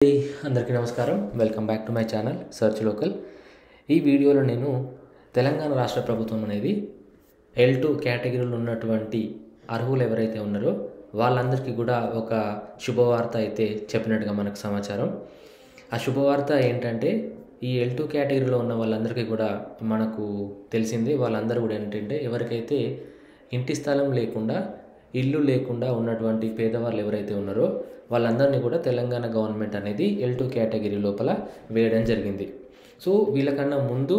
అందరికీ నమస్కారం. Welcome back to my channel search local. ఈ వీడియోలో నేను తెలంగాణ రాష్ట్ర ప్రభుత్వం అనేది L2 కేటగిరీలో ఉన్నటువంటి అర్హులు ఎవరైతే ఉన్నారో వాళ్ళందరికీ కూడా ఒక శుభవార్త అయితే చెప్పినట్టుగా మనకు సమాచారం. ఆ శుభవార్త ఏంటంటే ఈ L2 కేటగిరీలో ఉన్న వాళ్ళందరికీ కూడా మనకు తెలిసిందే. వాళ్ళందరూ కూడా ఏంటంటే ఎవరికైతే ఇంటి స్థలం లేకుండా ఇల్లు లేకుండా ఉన్నటువంటి పేదవాళ్ళు ఎవరైతే ఉన్నారో వాళ్ళందరినీ కూడా తెలంగాణ గవర్నమెంట్ అనేది L2 కేటగిరీ లోపల వేయడం జరిగింది. సో వీళ్ళకన్నా ముందు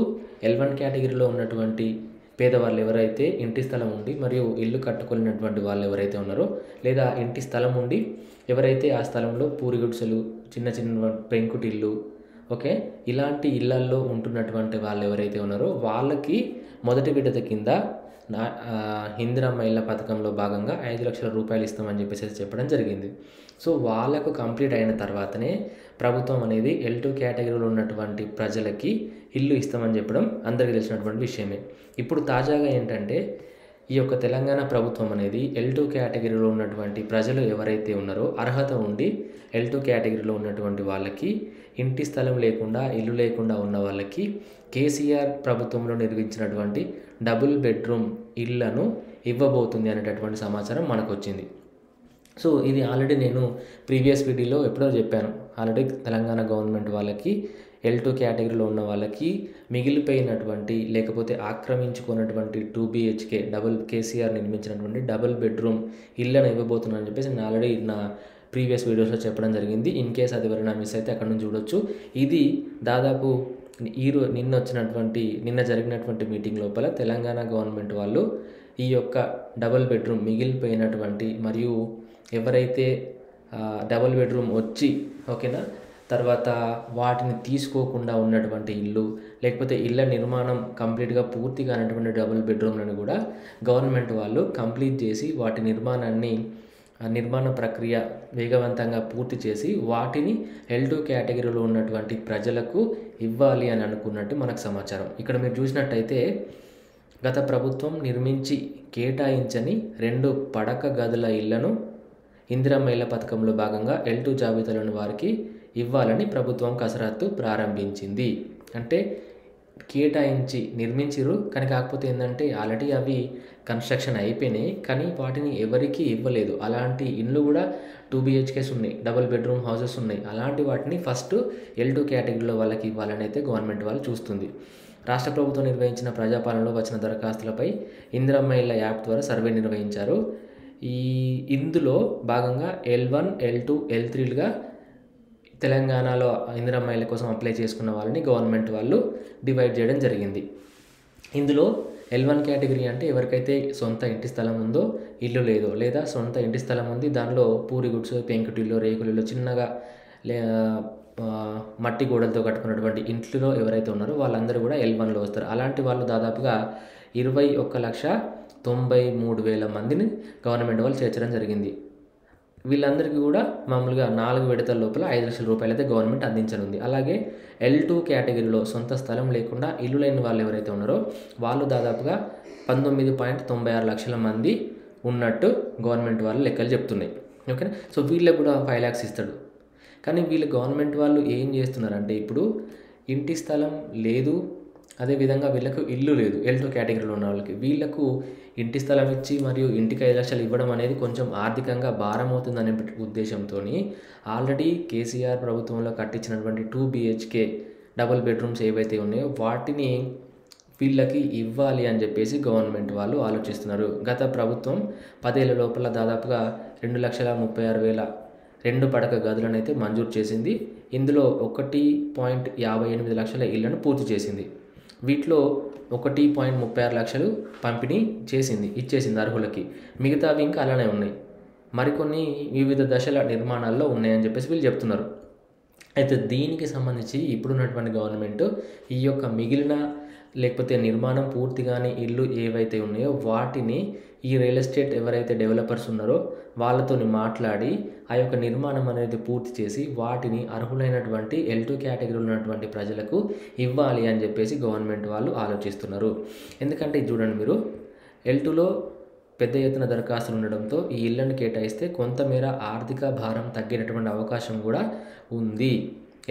L1 కేటగిరీలో ఉన్నటువంటి పేదవాళ్ళు ఎవరైతే ఇంటి స్థలం ఉండి మరియు ఇల్లు కట్టుకున్నటువంటి వాళ్ళు ఎవరైతే ఉన్నారో లేదా ఇంటి స్థలం ఉండి ఎవరైతే ఆ స్థలంలో పూరి గుడిసెలు చిన్న చిన్న పెంకుటిల్లు ఇలాంటి ఇళ్లల్లో ఉంటున్నటువంటి వాళ్ళు ఎవరైతే ఉన్నారో వాళ్ళకి మొదటి విడత కింద ఇందిరమ్మ ఇళ్ల పథకంలో భాగంగా 5 లక్షల రూపాయలు ఇస్తామని చెప్పడం జరిగింది. సో వాళ్ళకు కంప్లీట్ అయిన తర్వాతనే ప్రభుత్వం అనేది L2 కేటగిరీలో ఉన్నటువంటి ప్రజలకి ఇల్లు ఇస్తామని చెప్పడం అందరికీ తెలిసినటువంటి విషయమే. ఇప్పుడు తాజాగా ఏంటంటే ఈ యొక్క తెలంగాణ ప్రభుత్వం అనేది L2 కేటగిరీలో ఉన్నటువంటి ప్రజలు ఎవరైతే ఉన్నారో అర్హత ఉండి L2 కేటగిరీలో ఉన్నటువంటి వాళ్ళకి ఇంటి స్థలం లేకుండా ఇల్లు లేకుండా ఉన్న వాళ్ళకి కేసీఆర్ ప్రభుత్వంలో నిర్మించినటువంటి డబుల్ బెడ్రూమ్ ఇళ్లను ఇవ్వబోతుంది అనేటటువంటి సమాచారం మనకు వచ్చింది. సో ఇది ఆల్రెడీ నేను ప్రీవియస్ వీడియోలో ఎప్పుడో చెప్పాను. ఆల్రెడీ తెలంగాణ గవర్నమెంట్ వాళ్ళకి L2 కేటగిరీలో ఉన్న వాళ్ళకి మిగిలిపోయినటువంటి లేకపోతే ఆక్రమించుకున్నటువంటి 2 BHK కేసీఆర్ నిర్మించినటువంటి డబుల్ బెడ్రూమ్ ఇళ్ళను ఇవ్వబోతున్నాను అని చెప్పేసి నేను ఆల్రెడీ నా ప్రీవియస్ వీడియోస్లో చెప్పడం జరిగింది. ఇన్ కేస్ అది ఎవరైనా మిస్ అయితే అక్కడ నుంచి చూడొచ్చు. ఇది దాదాపు నిన్న జరిగినటువంటి మీటింగ్ లోపల తెలంగాణ గవర్నమెంట్ వాళ్ళు ఈ యొక్క డబుల్ బెడ్రూమ్ మిగిలిపోయినటువంటి మరియు ఎవరైతే డబుల్ బెడ్రూమ్ వచ్చి తర్వాత వాటిని తీసుకోకుండా ఉన్నటువంటి ఇల్లు లేకపోతే ఇళ్ళ నిర్మాణం కంప్లీట్గా పూర్తి కానటువంటి డబుల్ బెడ్రూమ్లను కూడా గవర్నమెంట్ వాళ్ళు కంప్లీట్ చేసి వాటి నిర్మాణ ప్రక్రియ వేగవంతంగా పూర్తి చేసి వాటిని L2 కేటగిరీలో ఉన్నటువంటి ప్రజలకు ఇవ్వాలి అని అనుకున్నట్టు మనకు సమాచారం. ఇక్కడ మీరు చూసినట్టయితే గత ప్రభుత్వం నిర్మించి కేటాయించని 2 పడక గదుల ఇళ్లను ఇందిరమ్మ ఇళ్ల పథకంలో భాగంగా L2 జాబితాలోని వారికి ఇవ్వాలని ప్రభుత్వం కసరత్తు ప్రారంభించింది. అంటే కేటాయించి నిర్మించిరు కానీ కాకపోతే ఏంటంటే ఆల్రెడీ అవి కన్స్ట్రక్షన్ అయిపోయినాయి కానీ వాటిని ఎవరికి ఇవ్వలేదు. అలాంటి ఇళ్ళు కూడా 2 BHKs ఉన్నాయి, డబుల్ బెడ్రూమ్ హౌసెస్ ఉన్నాయి. అలాంటి వాటిని ఫస్ట్ L2 కేటగిరీలో వాళ్ళకి ఇవ్వాలని అయితే గవర్నమెంట్ వాళ్ళు చూస్తుంది. రాష్ట్ర ప్రభుత్వం నిర్వహించిన ప్రజాపాలనలో వచ్చిన దరఖాస్తులపై ఇందిరమ్మ ఇళ్ల యాప్ ద్వారా సర్వే నిర్వహించారు. ఇందులో భాగంగా L1, L2, L3లుగా తెలంగాణలో ఇందిరమ్మ ఇళ్ల కోసం అప్లై చేసుకున్న వాళ్ళని గవర్నమెంట్ వాళ్ళు డివైడ్ చేయడం జరిగింది. ఇందులో L1 కేటగిరీ అంటే ఎవరికైతే సొంత ఇంటి స్థలం ఉందో ఇల్లు లేదో లేదా సొంత ఇంటి స్థలం ఉంది దానిలో పూరి గుడ్సు పెంకుటిల్లు రేకులిల్లు చిన్నగా మట్టి గోడలతో కట్టుకున్నటువంటి ఇంట్లో ఎవరైతే ఉన్నారో వాళ్ళందరూ కూడా L1లో వస్తారు. అలాంటి వాళ్ళు దాదాపుగా 21,93,000 మందిని గవర్నమెంట్ వాళ్ళు చేర్చడం జరిగింది. వీళ్ళందరికీ కూడా మామూలుగా 4 విడతల లోపల 5 లక్షల రూపాయలు అయితే గవర్నమెంట్ అందించనుంది. అలాగే L2 కేటగిరీలో సొంత స్థలం లేకుండా ఇల్లు లేని వాళ్ళు ఎవరైతే ఉన్నారో వాళ్ళు దాదాపుగా 19.96 లక్షల మంది ఉన్నట్టు గవర్నమెంట్ వాళ్ళు లెక్కలు చెప్తున్నాయి. సో వీళ్ళకి కూడా 5 lakhs ఇస్తాడు. కానీ వీళ్ళు గవర్నమెంట్ వాళ్ళు ఏం చేస్తున్నారంటే ఇప్పుడు ఇంటి స్థలం లేదు, అదేవిధంగా వీళ్ళకు ఇల్లు లేదు. L2 కేటగిరీలో ఉన్న వాళ్ళకి వీళ్ళకు ఇంటి స్థలం ఇచ్చి మరియు ఇంటికి 5 లక్షలు ఇవ్వడం అనేది కొంచెం ఆర్థికంగా భారం అవుతుందనే ఉద్దేశంతో ఆల్రెడీ కేసీఆర్ ప్రభుత్వంలో కట్టించినటువంటి 2 BHK డబుల్ బెడ్రూమ్స్ ఏవైతే ఉన్నాయో వాటిని వీళ్ళకి ఇవ్వాలి అని చెప్పేసి గవర్నమెంట్ వాళ్ళు ఆలోచిస్తున్నారు. గత ప్రభుత్వం 10 ఏళ్ల లోపల దాదాపుగా 2,36,000 2 పడక గదులను అయితే మంజూరు చేసింది. ఇందులో 1.58 లక్షల ఇళ్లను పూర్తి చేసింది. వీటిలో 1.36 లక్షలు పంపిణీ ఇచ్చేసింది అర్హులకి. మిగతావి ఇంకా అలానే ఉన్నాయి. మరికొన్ని వివిధ దశల నిర్మాణాల్లో ఉన్నాయని చెప్పేసి వీళ్ళు చెప్తున్నారు. అయితే దీనికి సంబంధించి ఇప్పుడున్నటువంటి గవర్నమెంట్ ఈ యొక్క మిగిలిన లేకపోతే నిర్మాణం పూర్తిగానే ఇల్లు ఏవైతే ఉన్నాయో వాటిని ఈ రియల్ ఎస్టేట్ ఎవరైతే డెవలపర్స్ ఉన్నారో వాళ్ళతో మాట్లాడి ఆ యొక్క నిర్మాణం అనేది పూర్తి చేసి వాటిని అర్హులైనటువంటి L2 కేటగిరీలో ఉన్నటువంటి ప్రజలకు ఇవ్వాలి అని చెప్పేసి గవర్నమెంట్ వాళ్ళు ఆలోచిస్తున్నారు. ఎందుకంటే చూడండి మీరు L2లో పెద్ద ఎత్తున దరఖాస్తులు ఉండడంతో ఈ ఇళ్లను కేటాయిస్తే కొంతమేర ఆర్థిక భారం తగ్గేటటువంటి అవకాశం కూడా ఉంది.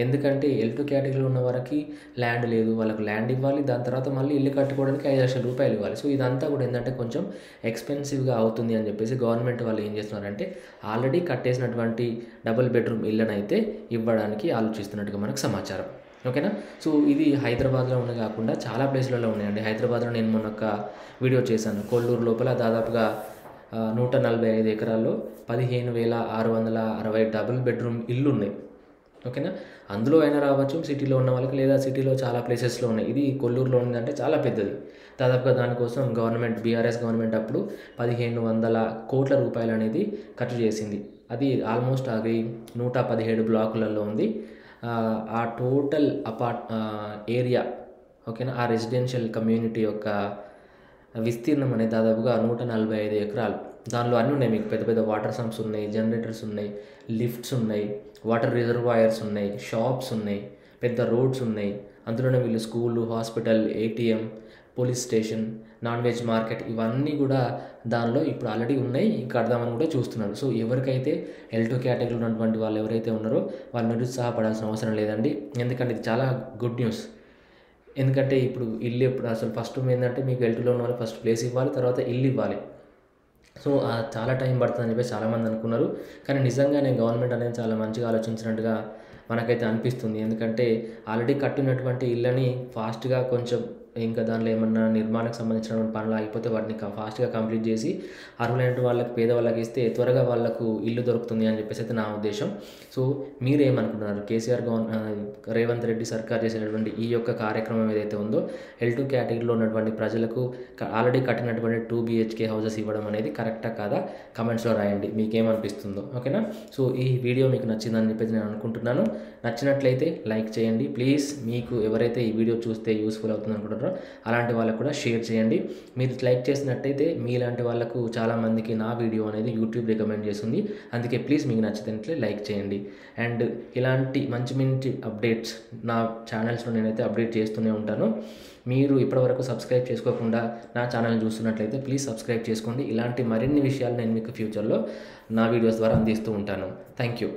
ఎందుకంటే L2 కేటగిరీలో ఉన్న వారికి ల్యాండ్ లేదు, వాళ్ళకు ల్యాండ్ ఇవ్వాలి, దాని తర్వాత మళ్ళీ ఇల్లు కట్టుకోవడానికి 5,00,000 రూపాయలు ఇవ్వాలి. సో ఇదంతా కూడా ఏంటంటే కొంచెం ఎక్స్పెన్సివ్గా అవుతుంది అని చెప్పేసి గవర్నమెంట్ వాళ్ళు ఏం చేస్తున్నారంటే ఆల్రెడీ కట్టేసినటువంటి డబుల్ బెడ్రూమ్ ఇళ్ళనైతే ఇవ్వడానికి ఆలోచిస్తున్నట్టుగా మనకు సమాచారం. ఓకేనా. సో ఇది హైదరాబాద్లో ఉన్న కాకుండా చాలా ప్లేస్లలో ఉన్నాయండి. హైదరాబాద్లో నేను మొన్న ఒక వీడియో చేశాను. కొల్లూరు లోపల దాదాపుగా 145 ఎకరాల్లో 15,660 డబుల్ బెడ్రూమ్ ఇల్లు ఉన్నాయి. ఓకేనా. అందులో అయినా రావచ్చు సిటీలో ఉన్న వాళ్ళకి, లేదా సిటీలో చాలా ప్లేసెస్లో ఉన్నాయి. ఇది కొల్లూరులో ఉందంటే చాలా పెద్దది. దాదాపుగా దానికోసం బీఆర్ఎస్ గవర్నమెంట్ అప్పుడు 1,500 కోట్ల రూపాయలు అనేది ఖర్చు చేసింది. అది ఆల్మోస్ట్ అది 117 బ్లాకులలో ఉంది. ఆ టోటల్ ఏరియా, ఓకేనా, ఆ రెసిడెన్షియల్ కమ్యూనిటీ యొక్క విస్తీర్ణం అనేది దాదాపుగా 145 ఎకరాలు. దానిలో అన్నీ ఉన్నాయి. మీకు పెద్ద పెద్ద వాటర్ సంప్స్ ఉన్నాయి, జనరేటర్స్ ఉన్నాయి, లిఫ్ట్స్ ఉన్నాయి, వాటర్ రిజర్వాయర్స్ ఉన్నాయి, షాప్స్ ఉన్నాయి, పెద్ద రోడ్స్ ఉన్నాయి. అందులోనే వీళ్ళు school, hospital, ATM, police station, non veg market ఇవన్నీ కూడా దానిలో ఇప్పుడు ఆల్రెడీ ఉన్నాయి. ఇంకా కడదామని కూడా చూస్తున్నారు. సో ఎవరికైతే L2 కేటగిరీలో ఉన్నటువంటి వాళ్ళు ఎవరైతే ఉన్నారో వాళ్ళు నిరుత్సాహపడాల్సిన అవసరం లేదండి. ఎందుకంటే ఇది చాలా గుడ్ న్యూస్. ఎందుకంటే ఇప్పుడు ఇల్లు ఎప్పుడు అసలు ఫస్ట్ ఏంటంటే మీకు L2లో ఉన్న వాళ్ళు ఫస్ట్ ప్లేస్ ఇవ్వాలి, తర్వాత ఇల్లు ఇవ్వాలి. సో చాలా టైం పడుతుందని చెప్పేసి చాలామంది అనుకున్నారు. కానీ నిజంగానే గవర్నమెంట్ అనేది చాలా మంచిగా ఆలోచించినట్టుగా మనకైతే అనిపిస్తుంది. ఎందుకంటే ఆల్రెడీ కట్టినటువంటి ఇళ్ళని ఫాస్ట్గా కొంచెం ఇంకా దానిలో ఏమన్నా నిర్మాణానికి సంబంధించినటువంటి పనులు ఆగిపోతే వాటిని ఫాస్ట్గా కంప్లీట్ చేసి అర్హులైన వాళ్ళకి, పేదవాళ్ళకి ఇస్తే త్వరగా వాళ్ళకు ఇల్లు దొరుకుతుంది అని చెప్పేసి అయితే నా ఉద్దేశం. సో మీరేమనుకుంటున్నారు? రేవంత్ రెడ్డి సర్కార్ చేసేటటువంటి ఈ యొక్క కార్యక్రమం ఏదైతే ఉందో L2 కేటగిరీలో ఉన్నటువంటి ప్రజలకు ఆల్రెడీ కట్టినటువంటి 2 BHK హౌసెస్ ఇవ్వడం అనేది కరెక్టా కాదా కమెంట్స్లో రాయండి, మీకేమనిపిస్తుందో. ఓకేనా. సో ఈ వీడియో మీకు నచ్చిందని చెప్పేసి నేను అనుకుంటున్నాను. నచ్చినట్లయితే లైక్ చేయండి ప్లీజ్. మీకు ఎవరైతే ఈ వీడియో చూస్తే యూస్ఫుల్ అవుతుంది అనుకుంటున్నారో అలాంటి వాళ్ళకు కూడా షేర్ చేయండి. మీరు లైక్ చేసినట్టయితే మీలాంటి వాళ్ళకు చాలామందికి నా వీడియో అనేది యూట్యూబ్ రికమెండ్ చేస్తుంది. అందుకే ప్లీజ్ మీకు నచ్చితే లైక్ చేయండి. అండ్ ఇలాంటి మంచి మంచి అప్డేట్స్ నా ఛానల్స్లో నేనైతే అప్డేట్ చేస్తూనే ఉంటాను. మీరు ఇప్పటివరకు సబ్స్క్రైబ్ చేసుకోకుండా నా ఛానల్ని చూస్తున్నట్లయితే ప్లీజ్ సబ్స్క్రైబ్ చేసుకోండి. ఇలాంటి మరిన్ని విషయాలు నేను మీకు ఫ్యూచర్లో నా వీడియోస్ ద్వారా అందిస్తూ ఉంటాను. Thank you.